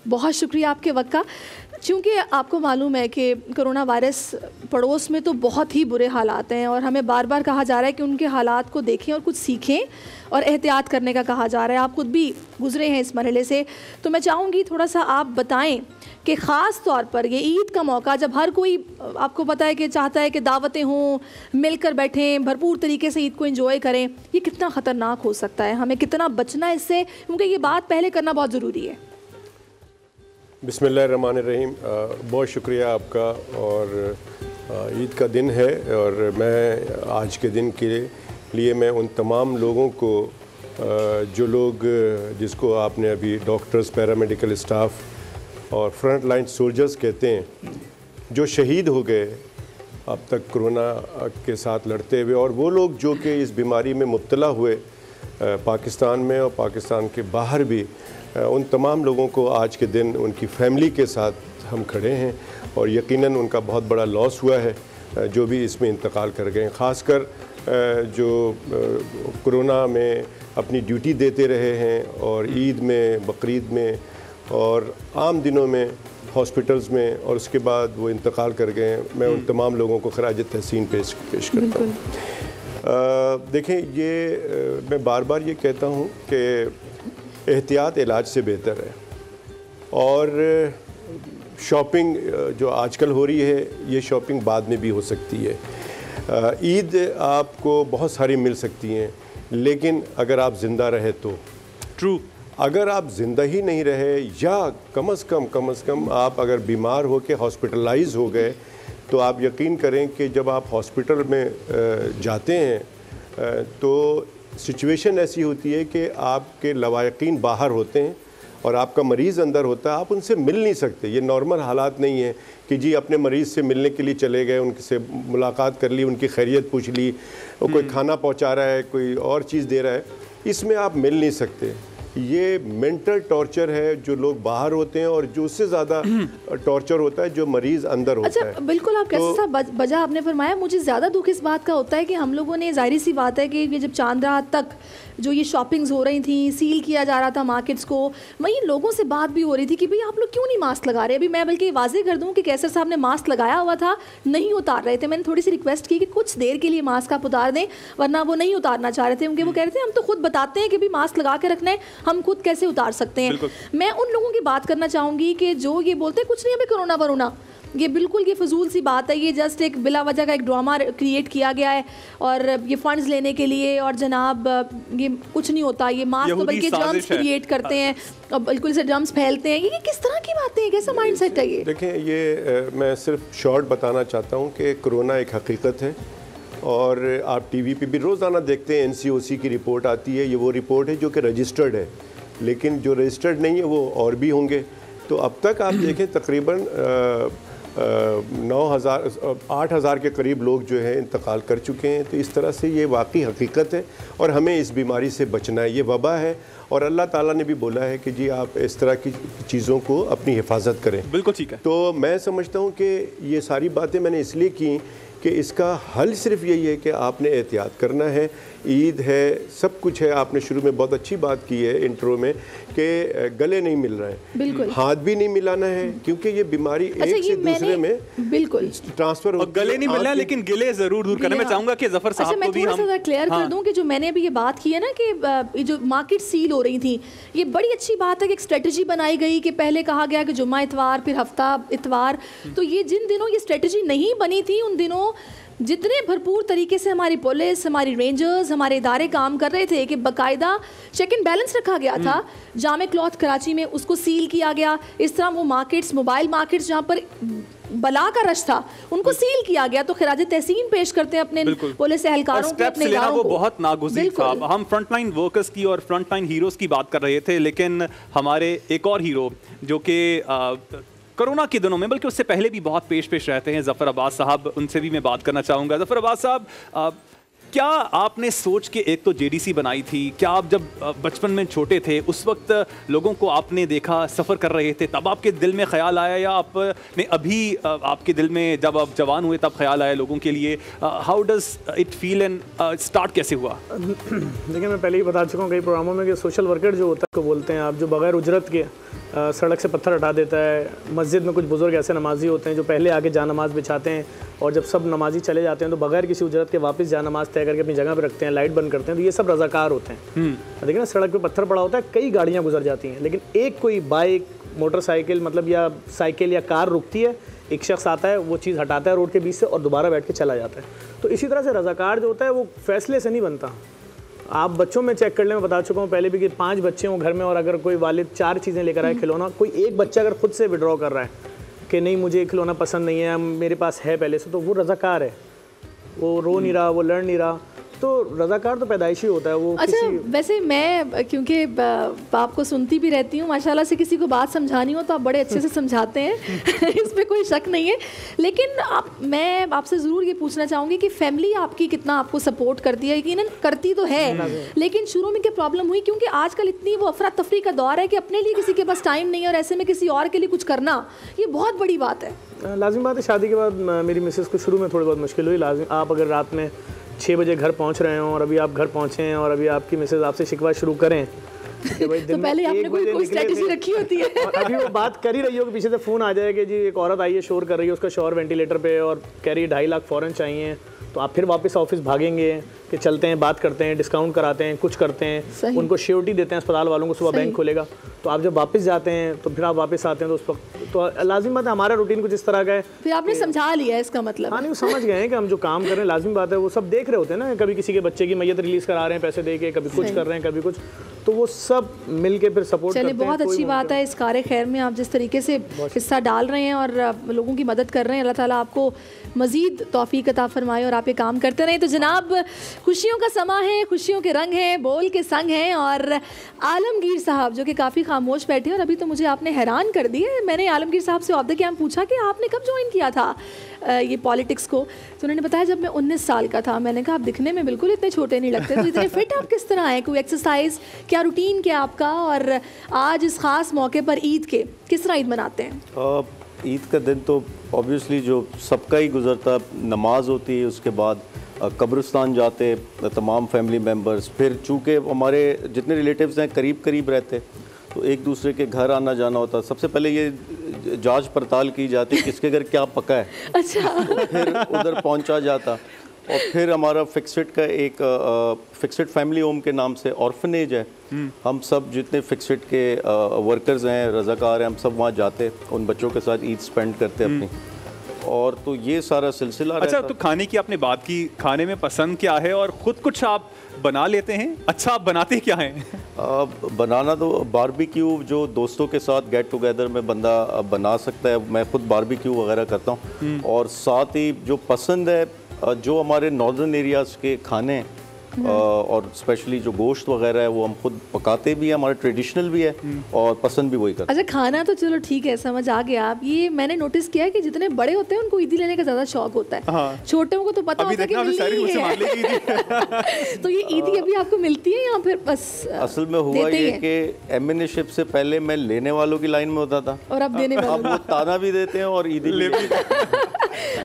बहुत शुक्रिया आपके वक्त का। चूँकि आपको मालूम है कि कोरोना वायरस पड़ोस में तो बहुत ही बुरे हालात हैं और हमें बार बार कहा जा रहा है कि उनके हालात को देखें और कुछ सीखें और एहतियात करने का कहा जा रहा है। आप खुद भी गुजरे हैं इस मरहले से, तो मैं चाहूँगी थोड़ा सा आप बताएं कि ख़ास तौर पर ये ईद का मौका जब हर कोई आपको पता है कि चाहता है कि दावतें हों, मिलकर बैठें, भरपूर तरीके से ईद को एंजॉय करें, ये कितना ख़तरनाक हो सकता है, हमें कितना बचना है इससे, क्योंकि ये बात पहले करना बहुत ज़रूरी है। बिस्मिल्लाहिर्रहमानिर्रहीम। बहुत शुक्रिया आपका। और ईद का दिन है और मैं आज के दिन के लिए मैं उन तमाम लोगों को जो लोग जिसको आपने अभी डॉक्टर्स, पैरामेडिकल स्टाफ और फ्रंट लाइन सोल्जर्स कहते हैं, जो शहीद हो गए अब तक कोरोना के साथ लड़ते हुए, और वो लोग जो कि इस बीमारी में मुब्तला हुए पाकिस्तान में और पाकिस्तान के बाहर भी, उन तमाम लोगों को आज के दिन उनकी फैमिली के साथ हम खड़े हैं और यकीनन उनका बहुत बड़ा लॉस हुआ है जो भी इसमें इंतकाल कर गए। ख़ासकर जो कोरोना में अपनी ड्यूटी देते रहे हैं और ईद में, बकरीद में और आम दिनों में हॉस्पिटल्स में, और उसके बाद वो इंतकाल कर गए हैं। मैं उन तमाम लोगों को खराज तहसीन पेश करता हूँ। देखें, ये मैं बार बार ये कहता हूँ कि एहतियात इलाज से बेहतर है, और शॉपिंग जो आजकल हो रही है, ये शॉपिंग बाद में भी हो सकती है। ईद आपको बहुत सारी मिल सकती हैं, लेकिन अगर आप ज़िंदा रहे तो ट्रू। अगर आप ज़िंदा ही नहीं रहे, या कम अज़ कम आप अगर बीमार हो के हॉस्पिटलाइज हो गए, तो आप यकीन करें कि जब आप हॉस्पिटल में जाते हैं तो सिचुएशन ऐसी होती है कि आपके लवायकीन बाहर होते हैं और आपका मरीज़ अंदर होता है, आप उनसे मिल नहीं सकते। ये नॉर्मल हालात नहीं है कि जी अपने मरीज़ से मिलने के लिए चले गए, उनसे मुलाकात कर ली, उनकी खैरियत पूछ ली, वो कोई खाना पहुंचा रहा है, कोई और चीज़ दे रहा है, इसमें आप मिल नहीं सकते। ये मेंटल टॉर्चर है जो लोग बाहर होते हैं, और जो उससे ज़्यादा टॉर्चर होता है जो मरीज़ अंदर होता है। बिल्कुल, आप कैसे साहब बजा आपने फरमाया। मुझे ज़्यादा दुख इस बात का होता है कि हम लोगों ने, जाहिर सी बात है कि जब चांद रात तक जो ये शॉपिंग्स हो रही थी, सील किया जा रहा था मार्केट्स को, वहीं लोगों से बात भी हो रही थी कि भाई आप लोग क्यों नहीं मास्क लगा रहे। अभी मैं बल्कि वाजे कर दूं कि कैसर साहब ने मास्क लगाया हुआ था, नहीं उतार रहे थे। मैंने थोड़ी सी रिक्वेस्ट की कि कुछ देर के लिए मास्क आप उतार दें, वरना वो नहीं उतारना चाह रहे थे, क्योंकि वो कह रहे थे हम तो खुद बताते हैं कि भाई मास्क लगा के रखना है, हम खुद कैसे उतार सकते हैं। मैं उन लोगों की बात करना चाहूँगी कि जो ये बोलते हैं कुछ नहीं हमें कोरोना वरोना, ये बिल्कुल ये फजूल सी बात है। ये जस्ट एक बिला वजह का एक ड्रामा क्रिएट किया गया है और ये फंड्स लेने के लिए, और जनाब ये कुछ नहीं होता। ये मास्क तो बल्कि जर्म्स क्रिएट करते हैं और बिल्कुल से जर्म्स फैलते हैं। ये किस तरह की बातें हैं, कैसा माइंडसेट है ये? देखें, ये मैं सिर्फ शॉर्ट बताना चाहता हूँ कि कोरोना एक हकीकत है, और आप टीवी पे भी रोज़ाना देखते हैं NCOC की रिपोर्ट आती है। ये वो रिपोर्ट है जो कि रजिस्टर्ड है, लेकिन जो रजिस्टर्ड नहीं है वो और भी होंगे। तो अब तक आप देखें तकरीबन 8,000 के करीब लोग जो है इंतकाल कर चुके हैं। तो इस तरह से ये वाकई हकीकत है और हमें इस बीमारी से बचना है। ये वबा है और अल्लाह ताला ने भी बोला है कि जी आप इस तरह की चीज़ों को अपनी हिफाजत करें। बिल्कुल ठीक है। तो मैं समझता हूँ कि ये सारी बातें मैंने इसलिए की कि इसका हल सिर्फ यही है कि आपने एहतियात करना है। ईद है, सब कुछ है। आपने शुरू में बहुत अच्छी बात की है इंट्रो में कि गले नहीं मिल रहे हैं, हाथ भी नहीं मिलाना है, क्योंकि ये बीमारी एक से दूसरे में बिल्कुल ट्रांसफर और गले नहीं मिल रहा है, लेकिन गिले जरूर दूर करना। मैं चाहूंगा कि जफर साहब को भी हम थोड़ा सा क्लियर कर दूं कि जो मैंने अभी ये बात की है ना कि जो मार्केट सील हो रही थी, ये बड़ी अच्छी बात है कि एक स्ट्रेटजी बनाई गई कि पहले कहा गया कि जुम्मा इतवार, फिर हफ्ता इतवार। तो ये जिन दिनों ये स्ट्रेटजी नहीं बनी थी, उन दिनों जितने भरपूर तरीके से हमारी पुलिस, हमारी रेंजर्स, हमारे इदारे काम कर रहे थे कि बाकायदा चेक एंड बैलेंस रखा गया था। जामे क्लॉथ कराची में उसको सील किया गया। इस तरह वो मार्केट्स, मोबाइल मार्केट्स जहाँ पर बला का रश था, उनको सील किया गया। तो खिराज तहसीन पेश करते हैं अपने पुलिस एहलकारों को, अपने इदारों वो को। बहुत नागुज़ीर था। हम फ्रंटलाइन वर्कर्स की और फ्रंटलाइन हीरोज़ की बात कर रहे थे, लेकिन हमारे एक और हीरो जो कि कोरोना के दिनों में, बल्कि उससे पहले भी बहुत पेश रहते हैं, ज़फ़र अब्बास साहब, उनसे भी मैं बात करना चाहूँगा। ज़फ़र अब्बास साहब, क्या आपने सोच के एक तो JDC बनाई थी, क्या आप जब बचपन में छोटे थे उस वक्त लोगों को आपने देखा सफ़र कर रहे थे, तब आपके दिल में ख्याल आया, या आपने अभी आपके दिल में जब आप जवान हुए तब ख्याल आया लोगों के लिए? How does it feel and start कैसे हुआ? देखिए, मैं पहले ही बता चुका हूँ कई प्रोग्रामों में कि सोशल वर्कर जो होता है को बोलते हैं आप, जो बगैर उजरत के सड़क से पत्थर हटा देता है। मस्जिद में कुछ बुज़ुर्ग ऐसे नमाजी होते हैं जो पहले आके जा नमाज़ बिछाते हैं और जब सब नमाजी चले जाते हैं तो बगैर किसी उजरत के वापस जा नमाज़ तय करके अपनी जगह पे रखते हैं, लाइट बंद करते हैं। तो ये सब रज़ाकार होते हैं। देखिए ना, सड़क पे पत्थर पड़ा होता है, कई गाड़ियाँ गुजर जाती हैं, लेकिन एक कोई बाइक, मोटरसाइकिल मतलब या साइकिल या कार रुकती है, एक शख्स आता है, वो चीज़ हटाता है रोड के बीच से और दोबारा बैठ के चला जाता है। तो इसी तरह से रज़ाकार जो होता है वो फैसले से नहीं बनता। आप बच्चों में चेक कर लें, मैं बता चुका हूँ पहले भी कि 5 बच्चे हों घर में और अगर कोई वालिद 4 चीज़ें लेकर आए खिलौना, कोई एक बच्चा अगर खुद से विड्रॉ कर रहा है कि नहीं मुझे खिलौना पसंद नहीं है, मेरे पास है पहले से, तो वो रज़ाकार है, वो रो नहीं रहा, वो लड़ नहीं रहा। तो रज़ाकार तो पैदाइशी होता है वो। अच्छा, वैसे मैं क्योंकि आपको सुनती भी रहती हूँ माशाल्लाह से, किसी को बात समझानी हो तो आप बड़े अच्छे से समझाते हैं इसमें कोई शक नहीं है। लेकिन मैं आपसे ज़रूर ये पूछना चाहूँगी कि फैमिली आपकी कितना आपको सपोर्ट करती है? यकीनन करती तो है, लेकिन शुरू में क्या प्रॉब्लम हुई? क्योंकि आजकल इतनी वो अफरा तफरी का दौर है कि अपने लिए किसी के पास टाइम नहीं है और ऐसे में किसी और के लिए कुछ करना ये बहुत बड़ी बात है। लाजिम बात है, शादी के बाद मेरी मिसेस को शुरू में थोड़ी बहुत मुश्किल हुई। लाजिम, आप अगर रात में 6 बजे घर पहुंच रहे हो और अभी आप घर पहुंचे हैं और अभी आपकी मिसेज आपसे शिकवा शुरू करें कि भाई तो पहले आपने कोई स्ट्रेटजी रखी होती है और अभी वो बात कर ही रही हो कि पीछे से फ़ोन आ जाए कि जी एक औरत आई है, शोर कर रही है, उसका शोर वेंटिलेटर पे और कह रही है 2.5 लाख फ़ौरन चाहिए, तो आप फिर वापस ऑफिस भागेंगे कि चलते हैं, बात करते हैं, डिस्काउंट कराते हैं, कुछ करते हैं, उनको श्योरिटी देते हैं अस्पताल वालों को, सुबह बैंक खुलेगा। तो आप जब वापस जाते हैं तो फिर आप वापस आते हैं तो उस वक्त तो लाजिम बात है हमारा रूटीन कुछ इस तरह का है। फिर आपने समझा लिया इसका मतलब? हाँ, नहीं, वो समझ गए हैं कि हम जो काम कर रहे हैं, लाजिम बात है वो सब देख रहे होते हैं ना, कभी किसी के बच्चे की मैयत रिलीज़ करा रहे हैं पैसे दे के, कभी कुछ कर रहे हैं, कभी कुछ, तो वो सब मिल के फिर सपोर्ट करते हैं। बहुत अच्छी बात है, इस कार्य खैर में आप जिस तरीके से हिस्सा डाल रहे हैं और लोगों की मदद कर रहे हैं, अल्लाह ताला आपको मज़ीद तौफीक अता फरमाए और आप ये काम करते रहें। तो जनाब, खुशियों का समा है, खुशियों के रंग हैं, बोल के संग हैं और आलमगीर साहब जो कि काफ़ी खामोश बैठे हैं और अभी तो मुझे आपने हैरान कर दिया। मैंने आलमगीर साहब से ऑफ द कैंप पूछा कि आपने कब ज्वाइन किया था ये पॉलिटिक्स को, तो उन्होंने बताया जब मैं 19 साल का था। मैंने कहा आप दिखने में बिल्कुल इतने छोटे नहीं लगते, तो इतने फिट आप किस तरह आए? कोई एक्सरसाइज, क्या रूटीन क्या आपका? और आज इस ख़ास मौके पर ईद के किस तरह ईद मनाते हैं? ईद का दिन तो ऑब्वियसली जो सबका ही गुजरता, नमाज होती है, उसके बाद कब्रिस्तान जाते तमाम फैमिली मेम्बर्स, फिर चूँकि हमारे जितने रिलेटिव्स हैं करीब करीब रहते तो एक दूसरे के घर आना जाना होता। सबसे पहले ये जांच पड़ताल की जाती किसके घर क्या पका है। अच्छा। तो फिर उधर पहुंचा जाता और फिर हमारा फिक्सड का एक फिक्सड फैमिली होम के नाम से ऑर्फनेज है। हम सब जितने फिक्सड के वर्कर्स हैं, रज़ाकार हैं, हम सब वहाँ जाते, उन बच्चों के साथ ईद स्पेंड करते अपनी, और तो ये सारा सिलसिला। अच्छा, तो खाने की आपने बात की, खाने में पसंद क्या है और ख़ुद कुछ आप बना लेते हैं? अच्छा, आप बनाते क्या हैं? बनाना तो बारबेक्यू जो दोस्तों के साथ गेट टुगेदर में बंदा बना सकता है, मैं खुद बारबेक्यू वगैरह करता हूँ। और साथ ही जो पसंद है, जो हमारे नॉर्दर्न एरियाज़ के खाने और स्पेशली जो गोश्त वगैरह है वो हम खुद पकाते भी हैं, हमारा ट्रेडिशनल भी है और पसंद भी वही करते हैं। अच्छा, खाना तो चलो ठीक है, समझ आ गया। आप ये मैंने नोटिस किया है कि जितने बड़े होते हैं उनको ईदी लेने का ज़्यादा शौक होता है। हाँ। छोटों को तो पता होता है कि मिलनी है तो ये ईदी अभी आपको मिलती है या फिर बस? असल में हुआ ये कि एमिनशिप से पहले मैं लेने वालों की लाइन में होता था और अब देने वालों, अब वो ताना भी देते हैं और ईदी भी